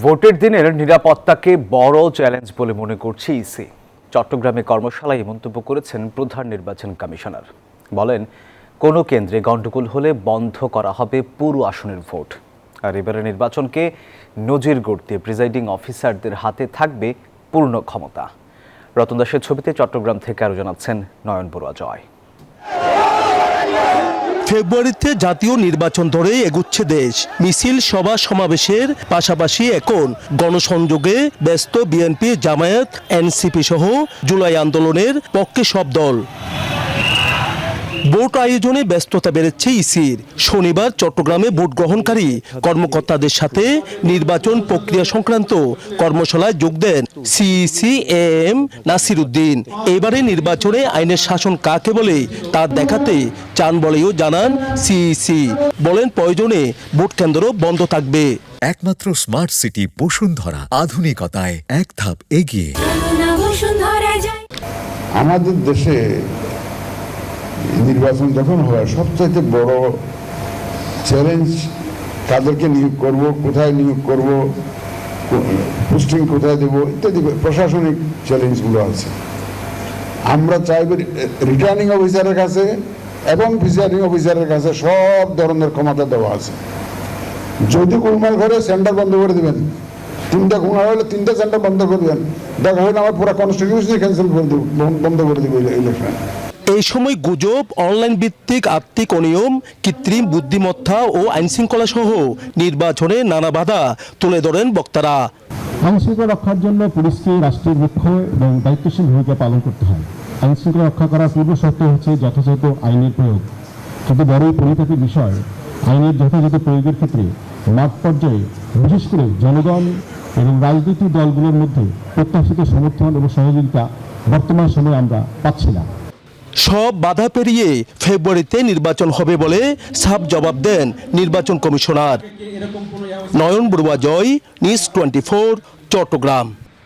ভোটের দিনের নিরাপত্তাকে বড় চ্যালেঞ্জ বলে মনে করছে ইসি। চট্টগ্রামে কর্মশালায় মন্তব্য করেছেন প্রধান নির্বাচন কমিশনার। বলেন, কোনো কেন্দ্রে গণ্ডগোল হলে বন্ধ করা হবে পুরো আসনের ভোট। আর এবারের নির্বাচনকে নজির গড়তে প্রিজাইডিং অফিসারদের হাতে থাকবে পূর্ণ ক্ষমতা। রতন দাসের ছবিতে চট্টগ্রাম থেকে আরও জানাচ্ছেন নয়ন বড়ুয়া জয়। ফেব্রুয়ারিতে জাতীয় নির্বাচন ধরে এগুচ্ছে দেশ। মিছিল, সভা সমাবেশের পাশাপাশি এখন গণসংযোগে ব্যস্ত বিএনপি, জামায়াত, এনসিপি সহ জুলাই আন্দোলনের পক্ষে সব দল। ভোট আয়োজনে ব্যস্ততা বেড়েছে ইসির। শনিবার চট্টগ্রামে ভোট গ্রহণকারী কর্মকর্তাদের সাথে নির্বাচন প্রক্রিয়া সংক্রান্ত কর্মশালায় যোগ দেন সিইসি-এএম নাসির উদ্দিন। এবারে নির্বাচনে আইনের শাসন কাকে বলে তা দেখাতে চান বলেও জানান সিইসি। বলেন, প্রয়োজনে ভোট কেন্দ্র বন্ধ থাকবে। একমাত্র স্মার্ট সিটি বসুন্ধরা, আধুনিকতায় এক ধাপ এগিয়ে। আমাদের দেশে নির্বাচন যখন হয়, সবচাইতে বড় চ্যালেঞ্জ কাদেরকে নিয়োগ করব, কোথায় নিয়োগ করব, পোস্টিং কোথায় দেব ইত্যাদি প্রশাসনিক চ্যালেঞ্জগুলো আছে। আমরা চাইব রিটার্নিং অফিসারের কাছে এবং প্রিসাইডিং অফিসারের কাছে সব ধরনের ক্ষমতা দেওয়া আছে। যদি গোলমাল করে সেন্টার বন্ধ করে দেবেন, 3টা গোলমাল হলে 3টা সেন্টার বন্ধ করে দেবেন, দেখা হলে আমার পুরো কনস্টিটিউশনই ক্যান্সেল করে দেব, বন্ধ করে দেবো ইলেকশন। এই সময় গুজব, অনলাইন ভিত্তিক আর্থিক অনিয়ম, কৃত্রিম বুদ্ধিমত্তা ও আইনশৃঙ্খলা সহ নির্বাচনে নানা বাধা তুলে ধরেন বক্তারা। আইনশৃঙ্খলা রক্ষার জন্য পুলিশকে রাষ্ট্রের মুখ্য এবং দায়িত্বশীল ভূমিকা পালন করতে হয়। আইনশৃঙ্খলা রক্ষা করার পূর্ব শর্ত হচ্ছে যথাযথ আইনের প্রয়োগ। কিন্তু বড়ই পরিতাপের বিষয়, আইনের যথাযথ প্রয়োগের ক্ষেত্রে মাঠ পর্যায়ে বিশেষ করে জনগণ এবং রাজনৈতিক দলগুলোর মধ্যে প্রত্যাশিত সমর্থন এবং সহযোগিতা বর্তমান সময়ে আমরা পাচ্ছি না। সব বাধা পেরিয়ে ফেব্রুয়ারিতে নির্বাচন হবে বলে সাফ জবাব দেন নির্বাচন কমিশনার। নয়ন বড়ুয়া জয়, নিউজ 24, চট্টগ্রাম।